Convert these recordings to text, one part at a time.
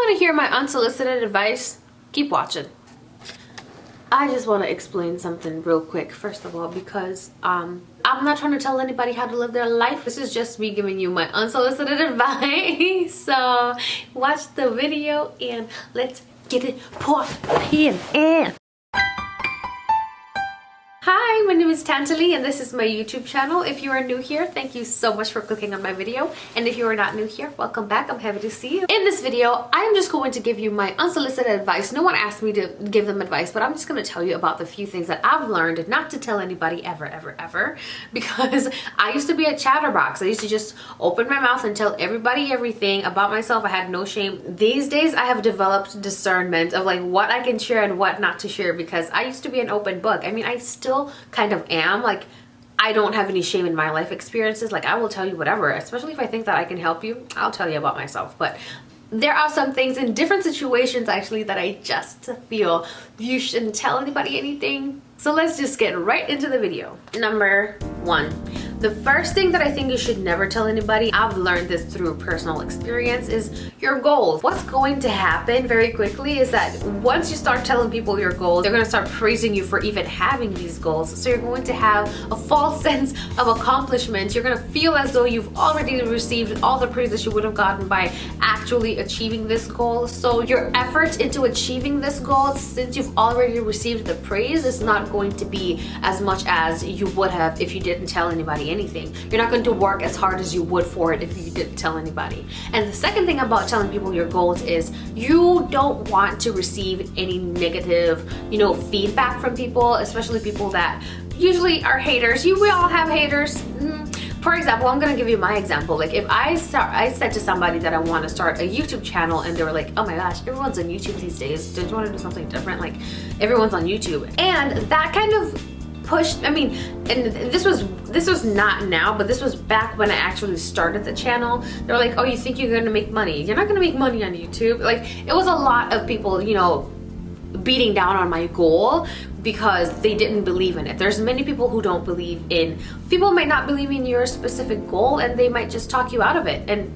want to hear my unsolicited advice, keep watching. I just want to explain something real quick, first of all, because I'm not trying to tell anybody how to live their life. This is just me giving you my unsolicited advice. So watch the video and let's get it poppin'. Hi, my name is Tantalee and this is my YouTube channel. If you are new here, thank you so much for clicking on my video. And if you are not new here, welcome back. I'm happy to see you. In this video, I'm just going to give you my unsolicited advice. No one asked me to give them advice, but I'm just going to tell you about the few things that I've learned not to tell anybody ever. Because I used to be a chatterbox. I used to just open my mouth and tell everybody everything about myself. I had no shame. These days, I have developed discernment of like what I can share and what not to share, because I used to be an open book. I mean, I still kind of am. Like, I don't have any shame in my life experiences. Like, I will tell you whatever, especially if I think that I can help you. I'll tell you about myself. But there are some things in different situations actually that I just feel you shouldn't tell anybody anything. So let's just get right into the video. Number one, the first thing that I think you should never tell anybody, I've learned this through personal experience, is your goals. What's going to happen very quickly is that once you start telling people your goals, they're going to start praising you for even having these goals. So you're going to have a false sense of accomplishment. You're going to feel as though you've already received all the praise that you would have gotten by actually achieving this goal. So your effort into achieving this goal, since you've already received the praise, is not going to be as much as you would have if you didn't tell anybody anything. You're not going to work as hard as you would for it if you didn't tell anybody. And the second thing about telling people your goals is you don't want to receive any negative, feedback from people, especially people that usually are haters. We all have haters. For example, I'm gonna give you my example. Like, if I said to somebody that I want to start a YouTube channel and they were like, oh my gosh, everyone's on YouTube these days, don't you want to do something different? Like, everyone's on YouTube. And that kind of pushed, and this was not now, but this was back when I actually started the channel. They were like, oh, you think you're gonna make money? You're not gonna make money on YouTube. Like, it was a lot of people, beating down on my goal because they didn't believe in it. There's many people who don't believe in, people might not believe in your specific goal and they might just talk you out of it. And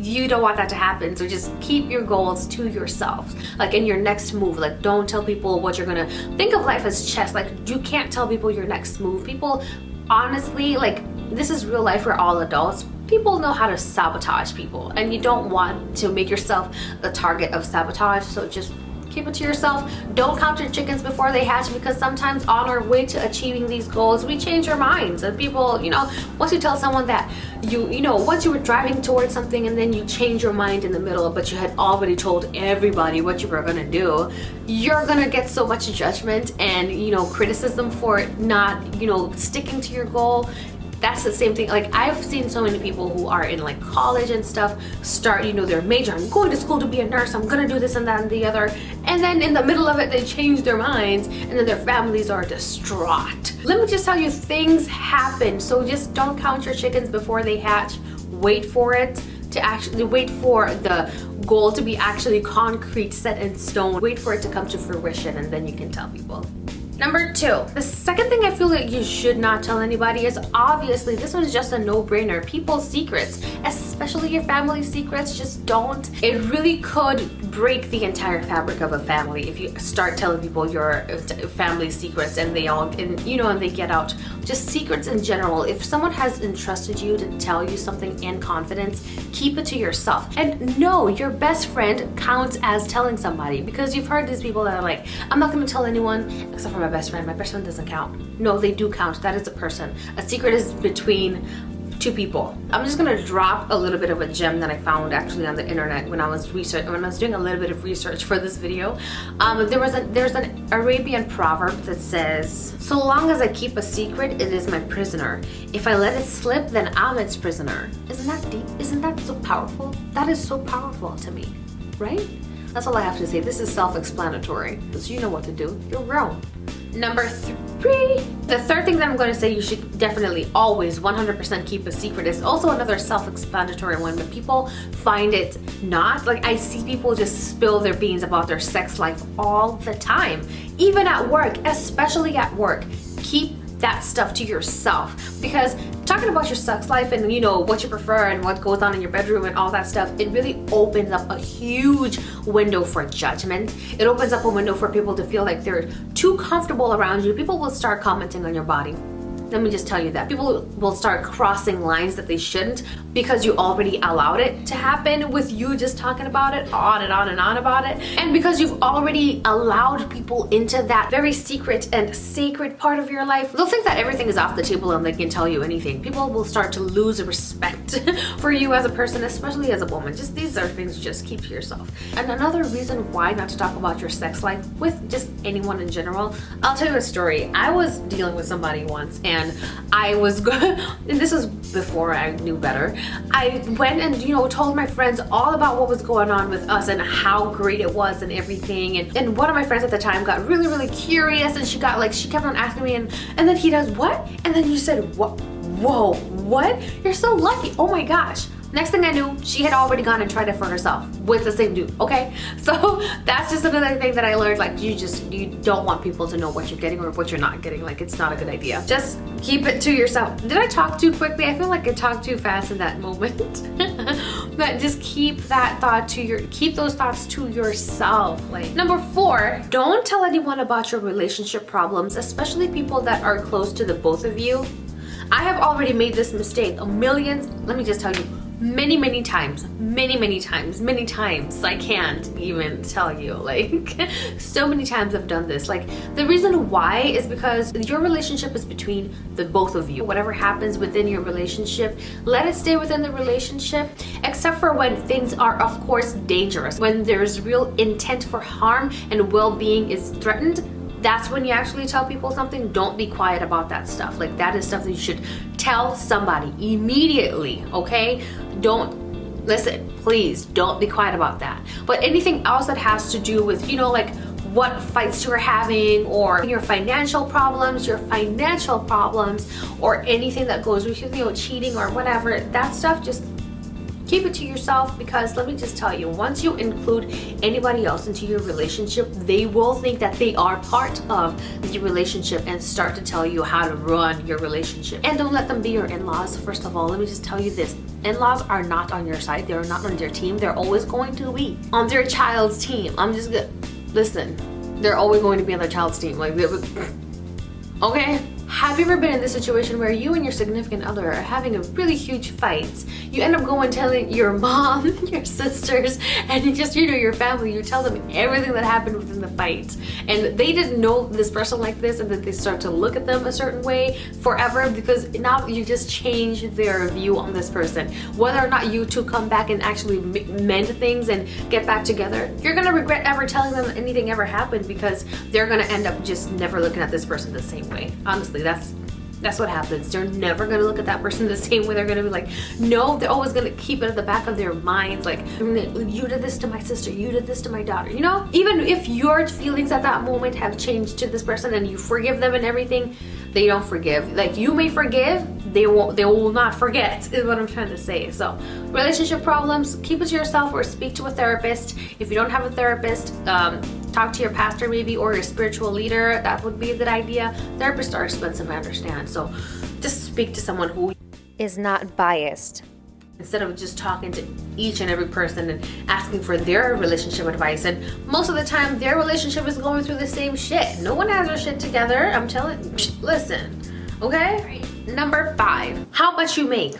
you don't want that to happen. So just keep your goals to yourself. Like, in your next move, like, don't tell people what you're gonna think of life as chess. Like, you can't tell people your next move. People, honestly, like, this is real life. We're all adults. People know how to sabotage people, and you don't want to make yourself the target of sabotage. So just keep it to yourself. Don't count your chickens before they hatch, because sometimes on our way to achieving these goals, we change our minds. And people, once you tell someone that once you were driving towards something and then you change your mind in the middle, but you had already told everybody what you were gonna do, you're gonna get so much judgment and, criticism for not, sticking to your goal. That's the same thing. Like, I've seen so many people who are in like college and stuff start, their major. I'm going to school to be a nurse. I'm gonna do this and that and the other. And then in the middle of it, they change their minds and then their families are distraught. Let me just tell you, things happen. So just don't count your chickens before they hatch. Wait for it to actually, wait for the goal to be actually concrete, set in stone. Wait for it to come to fruition, and then you can tell people. Number two, the second thing I feel like you should not tell anybody is, obviously, this one's just a no-brainer. People's secrets, especially your family secrets, just don't. It really could break the entire fabric of a family if you start telling people your family secrets and they all, and they get out. Just secrets in general. If someone has entrusted you to tell you something in confidence, keep it to yourself. And no, your best friend counts as telling somebody, because you've heard these people that are like, I'm not going to tell anyone except for my best friend. My best friend doesn't count. No, they do count. That is a person. A secret is between two people. I'm just gonna drop a little bit of a gem that I found actually on the internet when I was doing a little bit of research for this video. There's an Arabian proverb that says, so long as I keep a secret, it is my prisoner. If I let it slip, then I'm its prisoner. Isn't that deep? Isn't that so powerful? That is so powerful to me, right? That's all I have to say. This is self-explanatory, because you know what to do. You're grown. Number three, the third thing that I'm going to say you should definitely always 100% keep a secret is also another self-explanatory one, but people find it not. Like, I see people just spill their beans about their sex life all the time, even at work, especially at work. Keep that stuff to yourself, because talking about your sex life and you know what you prefer and what goes on in your bedroom and all that stuff, it really opens up a huge window for judgment. It opens up a window for people to feel like they're too comfortable around you. People will start commenting on your body. Let me just tell you that. People will start crossing lines that they shouldn't because you already allowed it to happen with you just talking about it on and on and on about it. And because you've already allowed people into that very secret and sacred part of your life, they'll think that everything is off the table and they can tell you anything. People will start to lose respect for you as a person, especially as a woman. Just these are things you just keep to yourself. And another reason why not to talk about your sex life with just anyone in general, I'll tell you a story. I was dealing with somebody once, and I was and this was before I knew better. I went and told my friends all about what was going on with us and how great it was and everything. And one of my friends at the time got really, really curious, and she kept on asking me, and then he does what? And then you said, what? Whoa, what? You're so lucky. Oh my gosh. Next thing I knew, she had already gone and tried it for herself with the same dude, okay? So that's just another thing that I learned. Like, you don't want people to know what you're getting or what you're not getting. Like, it's not a good idea. Just keep it to yourself. Did I talk too quickly? I feel like I talked too fast in that moment. But just keep those thoughts to yourself. Like, number 4, don't tell anyone about your relationship problems, especially people that are close to the both of you. I have already made this mistake let me just tell you, many times. I can't even tell you, like, so many times I've done this. Like, the reason why is because your relationship is between the both of you. Whatever happens within your relationship, let it stay within the relationship, except for when things are, of course, dangerous. When there's real intent for harm and well-being is threatened, that's when you actually tell people something. Don't be quiet about that stuff. Like, that is stuff that you should tell somebody immediately, okay? Listen, please don't be quiet about that. But anything else that has to do with, like what fights you're having, or your financial problems, or anything that goes with, cheating or whatever, that stuff, just keep it to yourself. Because let me just tell you, once you include anybody else into your relationship, they will think that they are part of the relationship and start to tell you how to run your relationship. And don't let them be your in-laws. First of all, let me just tell you this. In-laws are not on your side. They're not on their team. They're always going to be on their child's team. Listen, they're always going to be on their child's team. Like, okay? Have you ever been in this situation where you and your significant other are having a really huge fight? You end up going telling your mom, your sisters, and your family. You tell them everything that happened within the fight, and they didn't know this person like this, and then they start to look at them a certain way forever, because now you just change their view on this person. Whether or not you two come back and actually mend things and get back together, you're gonna regret ever telling them anything ever happened, because they're gonna end up just never looking at this person the same way. Honestly, that's what happens. They're never gonna look at that person the same way. They're gonna be like, no, they're always gonna keep it at the back of their minds, like, you did this to my sister, you did this to my daughter, Even if your feelings at that moment have changed to this person and you forgive them and everything, they don't forgive. Like, you may forgive, they will not forget, is what I'm trying to say. So, relationship problems, keep it to yourself or speak to a therapist. If you don't have a therapist, talk to your pastor maybe, or your spiritual leader. That would be a good idea. Therapists are expensive, I understand. So just speak to someone who is not biased, instead of just talking to each and every person and asking for their relationship advice. And most of the time, their relationship is going through the same shit. No one has their shit together. I'm telling you, listen, okay? Number 5, how much you make.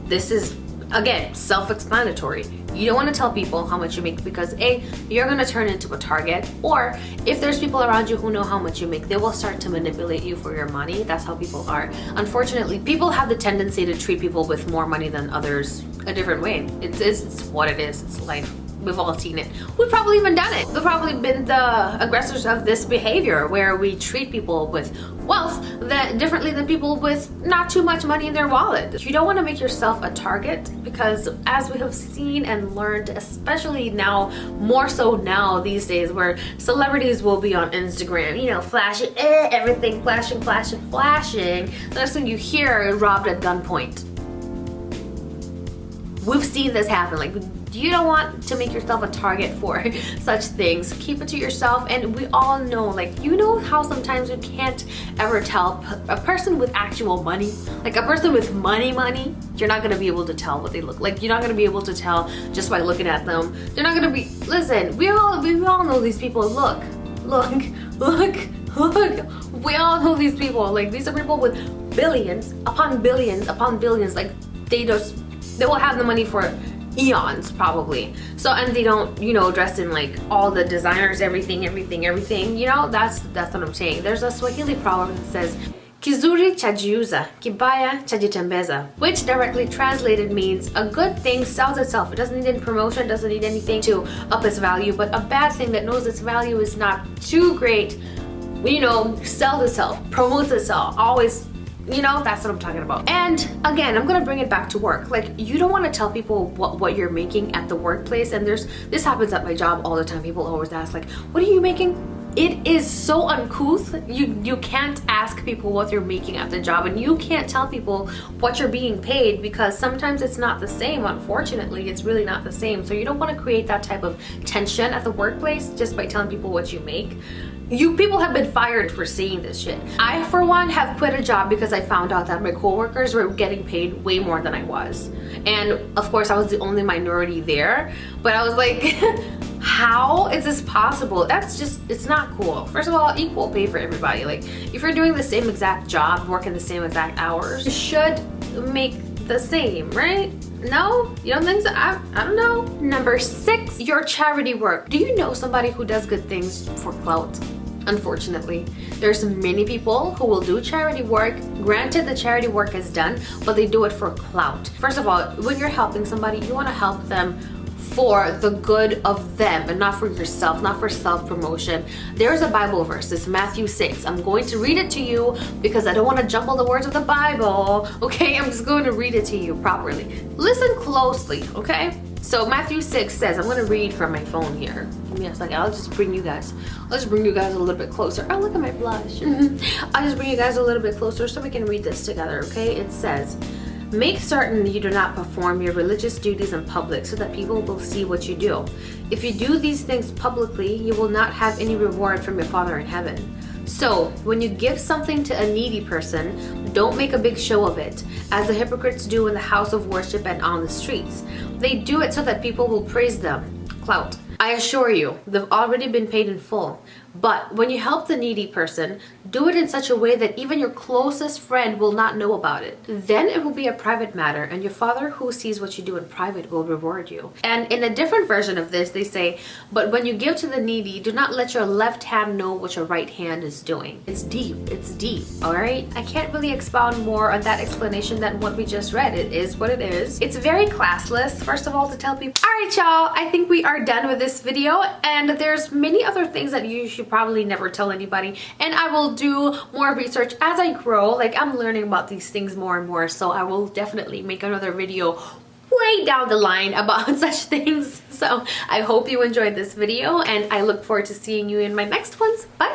This is, again, self-explanatory. You don't want to tell people how much you make, because A, you're going to turn into a target, or if there's people around you who know how much you make, they will start to manipulate you for your money. That's how people are. Unfortunately, people have the tendency to treat people with more money than others a different way. It's what it is. It's life. We've all seen it. We've probably even done it. We've probably been the aggressors of this behavior, where we treat people with wealth differently than people with not too much money in their wallet. You don't want to make yourself a target, because as we have seen and learned, especially now, more so now these days, where celebrities will be on Instagram, flashing everything, flashing. The next thing you hear, robbed at gunpoint. We've seen this happen. Like, You don't want to make yourself a target for such things. Keep it to yourself. And we all know, like, you know how sometimes you can't ever tell a person with actual money, like a person with money, you're not gonna be able to tell what they look like. You're not gonna be able to tell just by looking at them. They're not gonna be, listen, we all know these people. Look. We all know these people. Like, these are people with billions upon billions upon billions. Like, they will have the money for eons probably. So, and they don't, you know, dress in like all the designers, everything, you know. That's what I'm saying. There's a Swahili proverb that says kizuri chajiuza, kibaya chajitembeza, which directly translated means a good thing sells itself. It doesn't need any promotion, doesn't need anything to up its value, but a bad thing that knows its value is not too great, you know, sells itself, promotes itself, always, you know. That's what I'm talking about. And again, I'm gonna bring it back to work. Like, you don't want to tell people what you're making at the workplace. And this happens at my job all the time. People always ask, like, what are you making? It is so uncouth. You can't ask people what they're making at the job, and you can't tell people what you're being paid, because sometimes it's not the same. Unfortunately, it's really not the same. So you don't want to create that type of tension at the workplace just by telling people what you make. People have been fired for saying this shit. I, for one, have quit a job because I found out that my coworkers were getting paid way more than I was. And of course, I was the only minority there. But I was like, how is this possible? That's just, it's not cool. First of all, equal pay for everybody. Like, if you're doing the same exact job, working the same exact hours, you should make the same, right? No? You don't think so? I don't know. Number 6, your charity work. Do you know somebody who does good things for clout? Unfortunately, there's many people who will do charity work. Granted, the charity work is done, but they do it for clout. First of all, when you're helping somebody, you want to help them for the good of them and not for yourself, not for self-promotion. There's a Bible verse. It's Matthew 6. I'm going to read it to you because I don't want to jumble the words of the Bible. Okay, I'm just going to read it to you properly. Listen closely, okay? So Matthew 6 says, I'm going to read from my phone here. Give me a second. I'll just bring you guys a little bit closer. Oh, look at my blush. I'll just bring you guys a little bit closer so we can read this together, okay? It says, make certain you do not perform your religious duties in public so that people will see what you do. If you do these things publicly, you will not have any reward from your Father in heaven. So, when you give something to a needy person, don't make a big show of it, as the hypocrites do in the house of worship and on the streets. They do it so that people will praise them. Clout. I assure you, they've already been paid in full. But when you help the needy person, do it in such a way that even your closest friend will not know about it. Then it will be a private matter, and your Father who sees what you do in private will reward you. And in a different version of this, they say, but when you give to the needy, do not let your left hand know what your right hand is doing. It's deep, all right? I can't really expound more on that explanation than what we just read. It is what it is. It's very classless, first of all, to tell people. All right, y'all, I think we are done with this video, and there's many other things that you should probably never tell anybody, and I will do more research as I grow. Like, I'm learning about these things more and more, so I will definitely make another video way down the line about such things. So I hope you enjoyed this video, and I look forward to seeing you in my next ones. Bye.